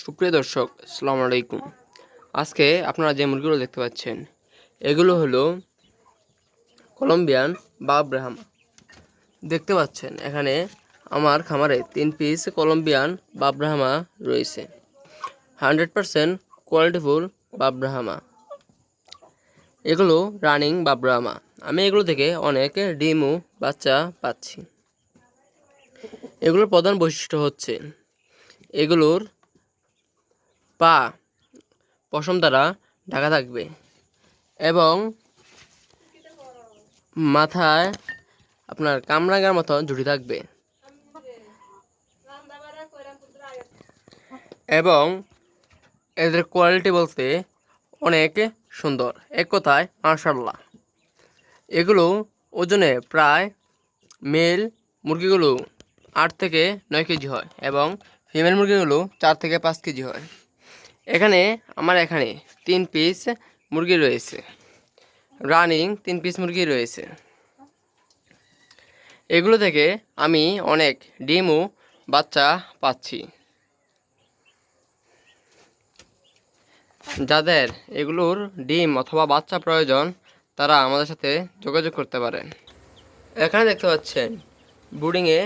সুপ্রিয় দর্শক, আসসালামু আলাইকুম। আজকে আপনারা যে মুরগিগুলো দেখতে পাচ্ছেন এগুলো হলো কলম্বিয়ান বা ব্রাহ্মা। দেখতে পাচ্ছেন এখানে আমার খামারে 3 পিস কলম্বিয়ান বা ব্রাহ্মা রয়েছে। 100% কোয়ালিটিফুল বা ব্রাহ্মা। এগুলো রানিং বা ব্রাহ্মা। আমি এগুলো থেকে অনেক ডিম ও বাচ্চা পাচ্ছি। এগুলোর প্রধান বৈশিষ্ট্য হচ্ছে এগুলোর পা পশম দ্বারা ঢাকা থাকবে এবং মাথায় আপনার কামরাঙার মতো ঝুঁটি থাকবে এবং এদের কোয়ালিটি বলতে অনেক সুন্দর। এক কথায় মাশাআল্লাহ। এগুলো ওজনে প্রায় মেল মুরগিগুলো 8 থেকে 9 কেজি হয় এবং ফিমেল মুরগিগুলো 4 থেকে 5 কেজি হয়। এখানে 3 পিস মুরগি রয়েছে, রানিং 3 পিস মুরগি রয়েছে। এগুলো থেকে আমি অনেক ডিম ও বাচ্চা পাচ্ছি। যাদের এগুলোর ডিম অথবা বাচ্চা প্রয়োজন তারা আমাদের সাথে যোগাযোগ করতে পারেন। এখানে দেখতে পাচ্ছেন ব্রুডিংয়ে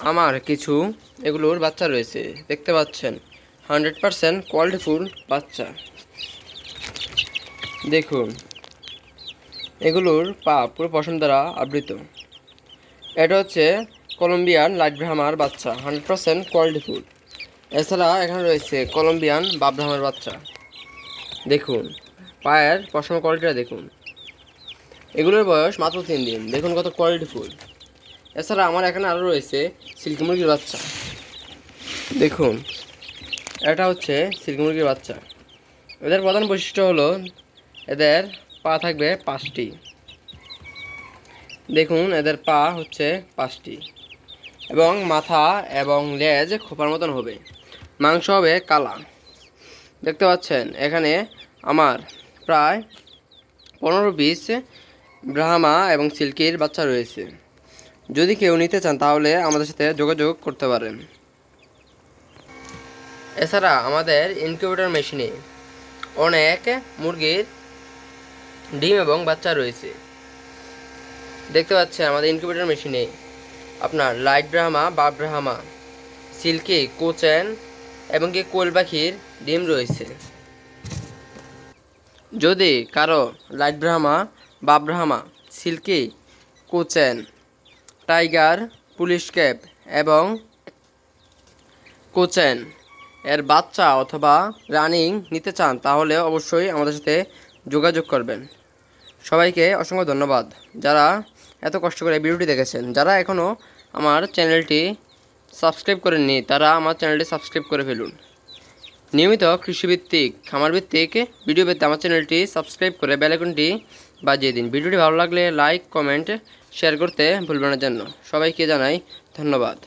আমার কিছু এগুলোর বাচ্চা রয়েছে। দেখতে পাচ্ছেন 100% কোয়ালিটিফুল বাচ্চা। দেখুন এগুলোর পা পুরো পশম দ্বারা আবৃত। এটা হচ্ছে কলম্বিয়ান লাইট ব্রাহ্মার বাচ্চা, 100% কোয়ালিটিফুল। এছাড়া এখানে রয়েছে কলম্বিয়ান বাপ ব্রাহ্মার বাচ্চা। দেখুন পায়ের পশমের কোয়ালিটিটা দেখুন। এগুলোর বয়স মাত্র 3 দিন। দেখুন কত কোয়ালিটিফুল। এছাড়া আমার এখানে আরও রয়েছে সিল্কি মুরগির বাচ্চা। দেখুন এটা হচ্ছে সিল্কি মুরগির বাচ্চা। এদের প্রধান বৈশিষ্ট্য হলো এদের পা থাকবে 5টি। দেখুন এদের পা হচ্ছে 5টি এবং মাথা এবং লেজ খোপার মতন হবে। মাংস হবে কালা। দেখতে পাচ্ছেন এখানে আমার প্রায় 15 পিস ব্রাহ্মা এবং সিল্কির বাচ্চা রয়েছে। যদি কেউ নিতে চান তাহলে আমাদের সাথে যোগাযোগ করতে পারেন। এছাড়া আমাদের ইনকিউবেটর মেশিনে অনেক মুরগির ডিম এবং বাচ্চা রয়েছে। দেখতে পাচ্ছেন আমাদের ইনকিউবেটর মেশিনে আপনার লাইট ব্রাহ্মা বা ব্রাহ্মা, সিল্কি, কোচেন এবং কি কোয়েল পাখির ডিম রয়েছে। যদি কারো লাইট ব্রাহ্মা বা Brahma, silkie, Cochin, tiger, police cap এবং কোচেন এর বাচ্চা অথবা রানিং নিতে চান তাহলে অবশ্যই আমাদের সাথে যোগাযোগ করবেন। সবাইকে অসংখ্য ধন্যবাদ যারা এত কষ্ট করে ভিডিওটি দেখেছেন। যারা এখনও আমার চ্যানেলটি সাবস্ক্রাইব করেননি তারা আমার চ্যানেলটি সাবস্ক্রাইব করে ফেলুন। নিয়মিত কৃষিভিত্তিক খামারভিত্তিক ভিডিও পেতে আমার চ্যানেলটি সাবস্ক্রাইব করে বেল আইকনটি বাজিয়ে দিন। ভিডিওটি ভালো লাগলে লাইক, কমেন্ট, শেয়ার করতে ভুলবেন না যেন। সবাইকে জানাই ধন্যবাদ।